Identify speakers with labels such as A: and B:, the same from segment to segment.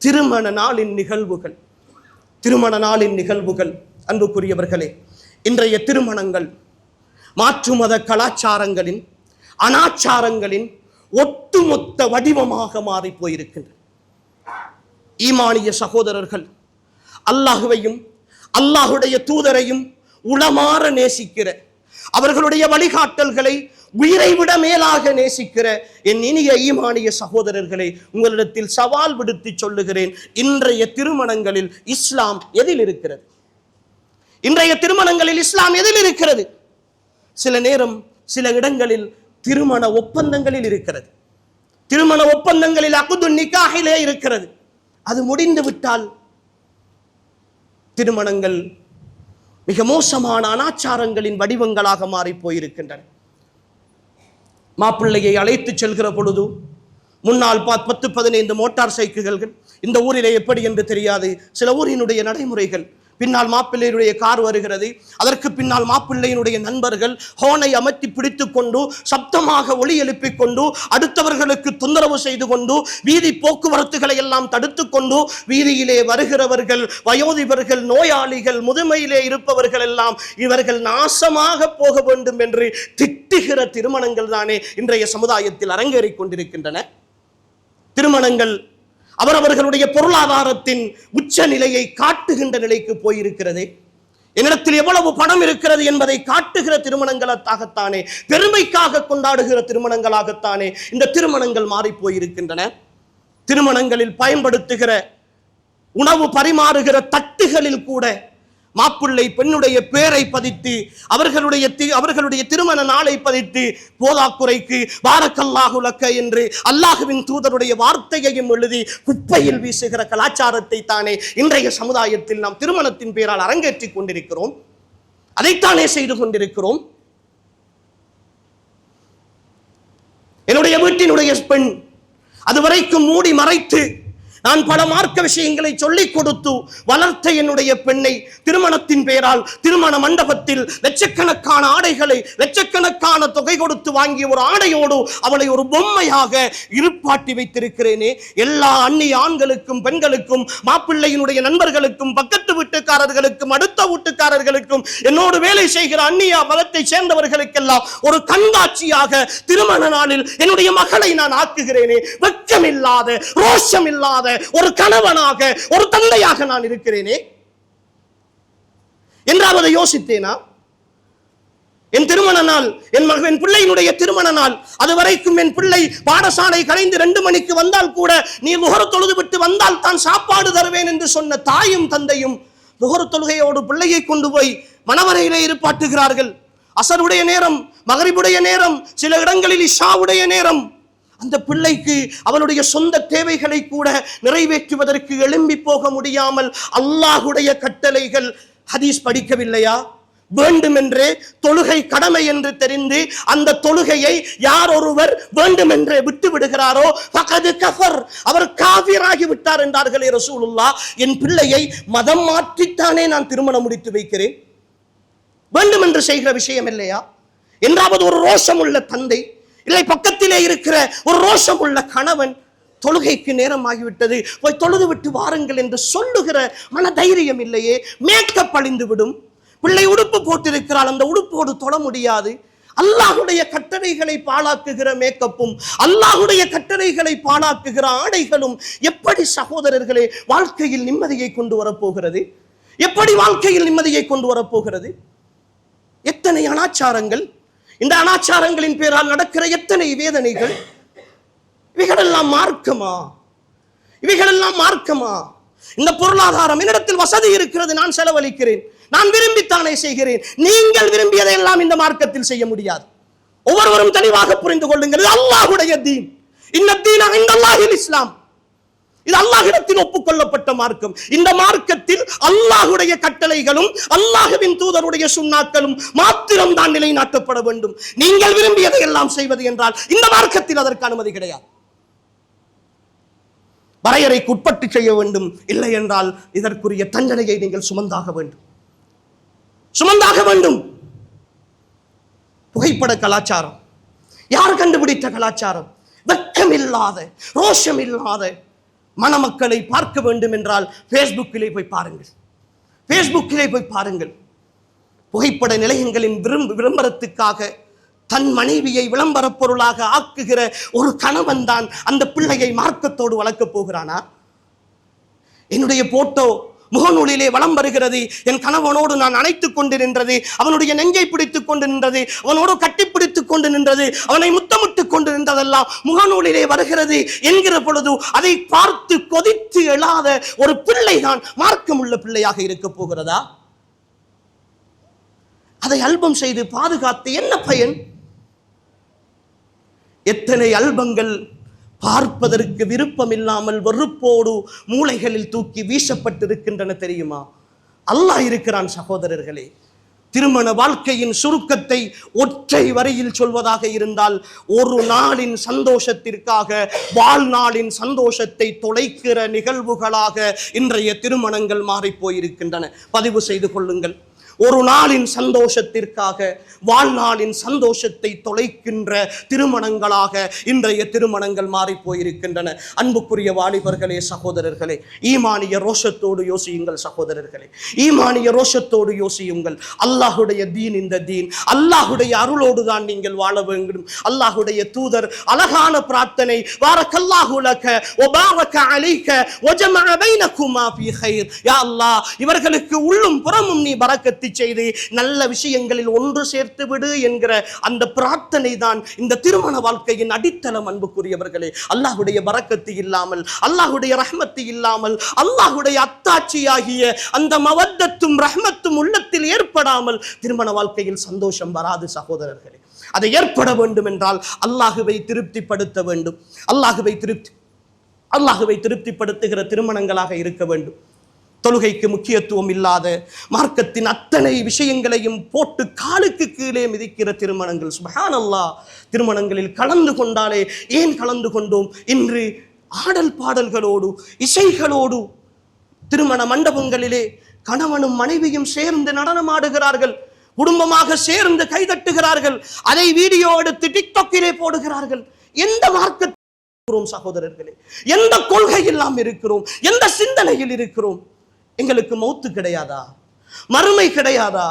A: திருமண நாளின் நிகழ்வுகள் அன்புக்குரியவர்களே, இன்றைய திருமணங்கள் மாற்று மத கலாச்சாரங்களின் அனாச்சாரங்களின் ஒட்டுமொத்த வடிவமாக மாறி போயிருக்கின்றன. ஈமானிய சகோதரர்கள் அல்லாஹுவையும் அல்லாஹுடைய தூதரையும் உளமாற நேசிக்கிற, அவர்களுடைய வழிகாட்டல்களை உயிரை விட மேலாக நேசிக்கிற என் இனிய ஈமானிய சகோதரர்களை, உங்களிடத்தில் சவால் விடுத்து சொல்லுகிறேன், இன்றைய திருமணங்களில் இஸ்லாம் எதில் இருக்கிறது? இன்றைய திருமணங்களில் இஸ்லாம் எதில் இருக்கிறது? சில நேரம் சில இடங்களில் திருமண ஒப்பந்தங்களில் இருக்கிறது. திருமண ஒப்பந்தங்களில் அக்து நிக்காஹிலே இருக்கிறது. அது முடிந்து விட்டால் திருமணங்கள் மிக மோசமான அனாச்சாரங்களின் வடிவங்களாக மாறி போயிருக்கின்றன. மாப்பிள்ளையை அழைத்து செல்கிற பொழுது முன்னால் 10-15 மோட்டார் சைக்கிள்கள், இந்த ஊரிலே எப்படி என்று தெரியாது, சில ஊரினுடைய நடைமுறைகள். பின்னால் மாப்பிள்ளையினுடைய கார் வருகிறது, அதற்கு பின்னால் மாப்பிள்ளையினுடைய நண்பர்கள் ஹோனை அமர்த்தி பிடித்து கொண்டு சப்தமாக ஒலி எழுப்பிக் கொண்டு அடுத்தவர்களுக்கு தொந்தரவு செய்து கொண்டு வீதி போக்குவரத்துகளை எல்லாம் தடுத்து கொண்டு வீதியிலே வருகிறவர்கள், வயோதிபர்கள், நோயாளிகள், முதுமையிலே இருப்பவர்கள் எல்லாம் இவர்கள் நாசமாக போக வேண்டும் என்று திட்டுகிற திருமணங்கள் தானே இன்றைய சமுதாயத்தில் அரங்கேறிக் கொண்டிருக்கின்றன. திருமணங்கள் அவரவர்களுடைய பொருளாதாரத்தின் உச்ச நிலையை காட்டுகின்ற நிலைக்கு போயிருக்கிறது. என்னிடத்தில் எவ்வளவு பணம் இருக்கிறது என்பதை காட்டுகிற திருமணங்களாகத்தானே, பெருமைக்காக கொண்டாடுகிற திருமணங்களாகத்தானே இந்த திருமணங்கள் மாறி போயிருக்கின்றன. திருமணங்களில் பயன்படுத்துகிற உணவு பரிமாறுகிற தட்டுகளில் கூட மாப்பிள்ளை பெண்ணுடைய பேரை பதித்து அவர்களுடைய திருமண நாளை பதித்து போதாக்குறைக்கு பாரக்கல்லாஹு லக்க என்று அல்லாஹுவின் தூதருடைய வார்த்தையையும் எழுதி குப்பையில் வீசுகிற கலாச்சாரத்தை தானே இன்றைய சமுதாயத்தில் நாம் திருமணத்தின் பேரால் அரங்கேற்றிக் கொண்டிருக்கிறோம். அதைத்தானே செய்து கொண்டிருக்கிறோம். என்னுடைய வீட்டினுடைய பெண் அதுவரைக்கும் மூடி மறைத்து நான் பல மார்க்க விஷயங்களை சொல்லிக் கொடுத்து வளர்த்த என்னுடைய பெண்ணை திருமணத்தின் பெயரால் திருமண மண்டபத்தில் லட்சக்கணக்கான ஆடைகளை, லட்சக்கணக்கான தொகை கொடுத்து வாங்கிய ஒரு ஆடையோடு அவளை ஒரு பொம்மையாக இருப்பாட்டி வைத்திருக்கிறேனே. எல்லா அந்நிய ஆண்களுக்கும் பெண்களுக்கும், மாப்பிள்ளையினுடைய நண்பர்களுக்கும், பக்கத்து வீட்டுக்காரர்களுக்கும், அடுத்த வீட்டுக்காரர்களுக்கும், என்னோடு வேலை செய்கிற அந்நிய மதத்தை சேர்ந்தவர்களுக்கெல்லாம் ஒரு கண்காட்சியாக திருமண நாளில் என்னுடைய மகளை நான் ஆக்குகிறேனே. வெட்கமில்லாத, ரோஷமில்லாத ஒரு கணவனாக, ஒரு தந்தையாக நான் இருக்கிறேனே என்றாவது யோசித்தேனா? என் திருமண நாள், என் பிள்ளையினுடைய திருமண நாள், அதுவரைக்கும் என் பிள்ளை பாடசாலை கலைந்து 2 மணிக்கு வந்தால் கூட நீ லுஹர் தொழுது விட்டு வந்தால் தான் சாப்பாடு தருவேன் என்று சொன்ன தாயும் தந்தையும் லுஹர் தொழுகையோடு பிள்ளையை கொண்டு போய் மணவரையிலே இருப்பாட்டுகிறார்கள். அசருடைய நேரம், மகரிபுடைய நேரம், சில இடங்களில் இஷாவுடைய நேரம். அந்த பிள்ளைக்கு அவளுடைய சொந்த தேவைகளை கூட நிறைவேற்றுவதற்கு எழும்பி போக முடியாமல் அல்லாஹுடைய கட்டளைகள், ஹதீஸ் படிக்கவில்லையா? வேண்டுமென்றே தொழுகை கடமை என்று தெரிந்து அந்த தொழுகையை யார் ஒருவர் வேண்டுமென்றே விட்டு விடுகிறாரோ ஃபகத் கஃபர், அவர் காஃபிராகி விட்டார் என்றார்களே ரசூலுல்லாஹ். என் பிள்ளையை மதம் மாற்றித்தானே நான் திருமணம் முடித்து வைக்கிறேன், வேண்டுமென்று செய்கிற விஷயம் இல்லையா என்றாவது ஒரு ரோஷம் உள்ள தந்தை, இல்லை பக்கத்திலே இருக்கிற ஒரு ரோஷம் உள்ள கணவன், தொழுகைக்கு நேரம் ஆகிவிட்டது போய் தொழுது விட்டு வாருங்கள் என்று சொல்லுகிற மன தைரியம் இல்லையே. மேக்கப் அழிந்து விடும். பிள்ளை உடுப்பு போட்டிருக்கிறாள், அந்த உடுப்போடு தொழ முடியாது. அல்லாஹுடைய கட்டளைகளை பாழாக்குகிற மேக்கப்பும், அல்லாஹுடைய கட்டளைகளை பாழாக்குகிற ஆடைகளும் எப்படி சகோதரர்களே வாழ்க்கையில் நிம்மதியை கொண்டு வரப்போகிறது? எப்படி வாழ்க்கையில் நிம்மதியை கொண்டு வரப்போகிறது? எத்தனை அனாச்சாரங்கள், இந்த அனாச்சாரங்களின் பேரால் நடக்கிற எத்தனை வேதனைகள்! இவைகளெல்லாம் மார்க்கமா? இவைகளெல்லாம் மார்க்கமா? இந்த பொருளாதாரம், என்னிடத்தில் வசதி இருக்கிறது, நான் செலவழிக்கிறேன், நான் விரும்பித்தானே செய்கிறேன். நீங்கள் விரும்பியதை எல்லாம் இந்த மார்க்கத்தில் செய்ய முடியாது. ஒவ்வொருவரும் தெளிவாக புரிந்து கொள்ளுங்கள். இது அல்லாஹ்வுடைய தீன். இன்னத்தீன இன்தல்லாஹில் இஸ்லாம். இது அல்லாஹ்விடத்தில் ஒப்புக்கொள்ளப்பட்ட மார்க்கம். இந்த மார்க்கத்தில் அல்லாஹ்வுடைய கட்டளைகளும் அல்லாஹ்வின் தூதருடைய சுன்னாக்களும் மாத்திரம் தான் நிலைநாட்டப்பட வேண்டும். நீங்கள் விரும்பியதை எல்லாம் செய்வது என்றால் இந்த மார்க்கத்தில் அதற்கு அனுமதி கிடையாது. வரையறைக்கு உட்பட்டு செய்ய வேண்டும். இல்லை என்றால் இதற்குரிய தண்டனையை நீங்கள் சுமந்தாக வேண்டும், சுமந்தாக வேண்டும். புகைப்பட கலாச்சாரம் யார் கண்டுபிடித்த கலாச்சாரம்? வெட்கம் இல்லாத, ரோஷம் இல்லாத மணமக்களை பார்க்க வேண்டும் என்றால் ஃபேஸ்புக்கிலே போய் பாருங்கள், ஃபேஸ்புக்கிலே போய் பாருங்கள். புகைப்பட நிலையங்களின் விளம்பரத்துக்காக தன் மனைவியை விளம்பர பொருளாக ஆக்குகிற ஒரு கணவன் தான் அந்த பிள்ளையை மார்க்கத்தோடு வளர்க்கப் போகிறானா? என்னுடைய போட்டோ முகநூலிலே வலம் வருகிறது, என் கணவனோடு நான் அணைத்துக் கொண்டு நின்றது, அவனுடைய நெஞ்சை பிடித்துக் கொண்டு நின்றது, அவனோடு கட்டிப்பிடித்துக் கொண்டு நின்றது, அவனை முத்தமிட்டுக் கொண்டு நின்றதெல்லாம் முகநூலிலே வருகிறது என்கிற பொழுது அதை பார்த்து கொதித்து எழாத ஒரு பிள்ளை தான் மார்க்கமுள்ள பிள்ளையாக இருக்க போகிறதா? அதை ஆல்பம் செய்து பாதுகாத்து என்ன பயன்? எத்தனை ஆல்பங்கள் பார்ப்பதற்கு விருப்பம் இல்லாமல் வெறுப்போடு மூளைகளில் தூக்கி வீசப்பட்டிருக்கின்றன தெரியுமா? அல்லாஹ் இருக்கிறான் சகோதரர்களே. திருமண வாழ்க்கையின் சுருக்கத்தை ஒற்றை வரியில் சொல்வதாக இருந்தால், ஒரு நாளின் சந்தோஷத்திற்காக வாழ்நாளின் சந்தோஷத்தை தொலைக்கிற நிகழ்வுகளாக இன்றைய திருமணங்கள் மாறி போயிருக்கின்றன. பதிவு செய்து கொள்ளுங்கள். ஒரு நாளின் சந்தோஷத்திற்காக வாழ்நாளின் சந்தோஷத்தை தொலைக்கின்ற திருமணங்களாக இன்றைய திருமணங்கள் மாறி போயிருக்கின்றன. அன்புக்குரிய வாலிபர்களே, சகோதரர்களே, ஈமானிய ரோஷத்தோடு யோசியுங்கள் சகோதரர்களே, ஈமானிய ரோஷத்தோடு யோசியுங்கள். அல்லாஹுடைய தீன் இந்த தீன், அல்லாஹுடைய அருளோடு தான் நீங்கள் வாழ வேண்டும். அல்லாஹுடைய தூதர் அழகான பிரார்த்தனை, பாரக்கல்லாஹு லக வ பாரக அலைக வ ஜமஅ பைனகுமா ஃபீ கைர். யா அல்லாஹ், இவர்களுக்கு உள்ளும் புறமும் நீ பரக்கத்து செய்து நல்ல விஷயங்களில் ஒன்று சேர்த்து விடு என்கிற அந்த பிரார்த்தனை தான் இந்த திருமண வாழ்க்கையின் அடித்தளம். அன்புக்குரியவர்களே, அல்லாஹுடைய பரக்கத்து இல்லாமல், அல்லாஹுடைய ரஹ்மத்து இல்லாமல், அல்லாஹுடைய அத்தாட்சியாகிய அந்த மவத்தத்தும் ரஹ்மத்தும் உள்ளத்தில் ஏற்படாமல் திருமண வாழ்க்கையில் சந்தோஷம் வராது சகோதரர்களே. அதை ஏற்பட வேண்டும் என்றால் அல்லாஹுவை திருப்திப்படுத்த வேண்டும். அல்லாஹுவை திருப்திப்படுத்துகிற திருமணங்களாக இருக்க வேண்டும். தொழுகைக்கு முக்கியத்துவம் இல்லாத, மார்க்கத்தின் அத்தனை விஷயங்களையும் போட்டு காலுக்கு கீழே மிதிக்கிற திருமணங்கள், சுப்ஹானல்லாஹ். திருமணங்களில் கலந்து கொண்டாலே ஏன் கலந்து கொண்டோம்? இன்று ஆடல் பாடல்களோடு இசைகளோடு திருமண மண்டபங்களிலே கணவனும் மனைவியும் சேர்ந்து நடனமாடுகிறார்கள், குடும்பமாக சேர்ந்து கைதட்டுகிறார்கள், அதை வீடியோ எடுத்து டிக்டாக்கிலே போடுகிறார்கள். எந்த மார்க்கத்தில் சகோதரர்களே, எந்த கொள்கையில் நாம் இருக்கிறோம்? எந்த சிந்தனையில் இருக்கிறோம்? எங்களுக்கு மௌத்து கிடையாதா? மறுமை கிடையாதா?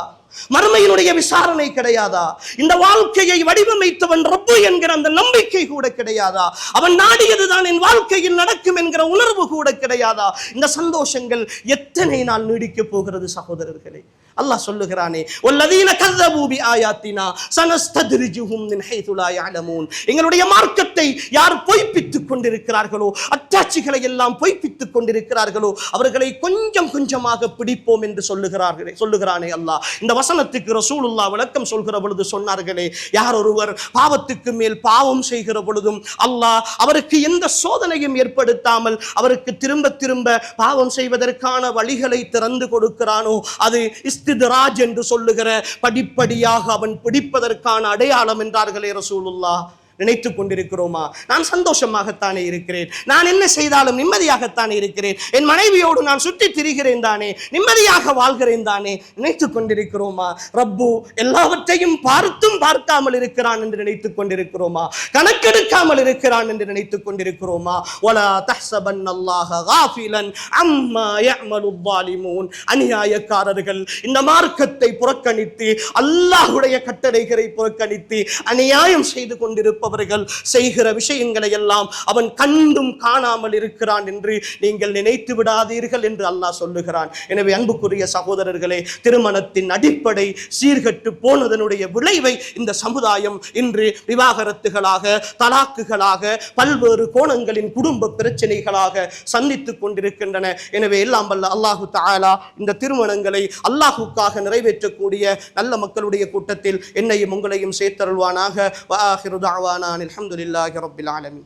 A: மறுமையினுடைய விசாரணை கிடையாதா? இந்த வாழ்க்கையை வடிவமைத்தவன் ரப்பு என்கிற அந்த நம்பிக்கை கூட கிடையாதா? அவன் நாடியதுதான் என் வாழ்க்கையில் நடக்கும் என்கிற உணர்வு கூட கிடையாதா? இந்த சந்தோஷங்கள் எத்தனை நாள் நீடிக்க போகிறது சகோதரர்களே? அல்லாஹ் சொல்லுகிறானே, வல்லதீன கஸபூ பிஆயாத்தினா சனஸ்தத்ரிஜுஹும் மின் ஹைது லா யஅலமூன். எங்களுடைய மார்க்கத்தை யார் பொய்ப்பித்துக் கொண்டிருக்கிறார்களோ, அத்தாட்சிகளை எல்லாம் பொய்ப்பித்துக் கொண்டிருக்கிறார்களோ, அவர்களை கொஞ்சம் கொஞ்சமாக பிடிப்போம் என்று சொல்லுகிறானே அல்லாஹ். இந்த வசனத்துக்கு ரசூலுல்லாஹ் விளக்கம் சொல்கிற பொழுது சொன்னார்களே, யார் ஒருவர் பாவத்துக்கு மேல் பாவம் செய்கிற பொழுதும் அல்லாஹ் அவருக்கு எந்த சோதனையும் ஏற்படுத்தாமல் அவருக்கு திரும்ப திரும்ப பாவம் செய்வதற்கான வழிகளை திறந்து கொடுக்கிறானோ, அது இஸ்தித்ராஜ் என்று சொல்லுகிற படிப்படியாக அவன் பிடிப்பதற்கான அடையாளம் என்றார்களே ரசூலுல்லாஹ். நினைத்துக் கொண்டிருக்கிறோமா? நான் சந்தோஷமாகத்தானே இருக்கிறேன், நான் என்ன செய்தாலும் நிம்மதியாகத்தானே இருக்கிறேன், என் மனைவியோடு நான் சுற்றி திரிகிறேன் தானே, நிம்மதியாக வாழ்கிறேன் தானே, நினைத்துக் கொண்டிருக்கிறோமா? ரப்பு எல்லாவற்றையும் பார்த்தும் பார்க்காமல் இருக்கிறான் என்று நினைத்துக் கொண்டிருக்கிறோமா? கணக்கெடுக்காமல் இருக்கிறான் என்று நினைத்துக் கொண்டிருக்கிறோமா? வலா தஹ்ஸபன்னல்லாஹ காஃபிலன் அம்மா யஅமலுல் ஸாலிமூன். அநியாயக்காரர்கள் இந்த மார்க்கத்தை புறக்கணித்து, அல்லாஹ்வுடைய கட்டளைகளை புறக்கணித்து அநியாயம் செய்து கொண்டிருப்ப செய்கிற விஷயங்களை எல்லாம் அவன் கண்டும் காணாமல் இருக்கிறான் என்று நீங்கள் நினைத்து விடாதீர்கள் என்று அல்லாஹ் சொல்லுகிறான். எனவே அன்புக்குரிய சகோதரர்களே, திருமணத்தின் அடிப்படை சீர்கட்டு போனதனுடைய விளைவை இந்த சமுதாயம் இன்று விவாகரத்துகளாக, தலாக்குகளாக, பல்வேறு கோணங்களின் குடும்ப பிரச்சனைகளாக சந்தித்துக் கொண்டிருக்கின்றன. எனவே எல்லாம் வல்ல அல்லாஹு தஆலா இந்த திருமணங்களை அல்லாஹுக்காக நிறைவேற்றக்கூடிய நல்ல மக்களுடைய கூட்டத்தில் என்னையும் உங்களையும் சேர்த்தருள்வானாக. வஆகிரு தஅவானா அல்ஹம்துலில்லாஹி ரப்பில் ஆலமீன்.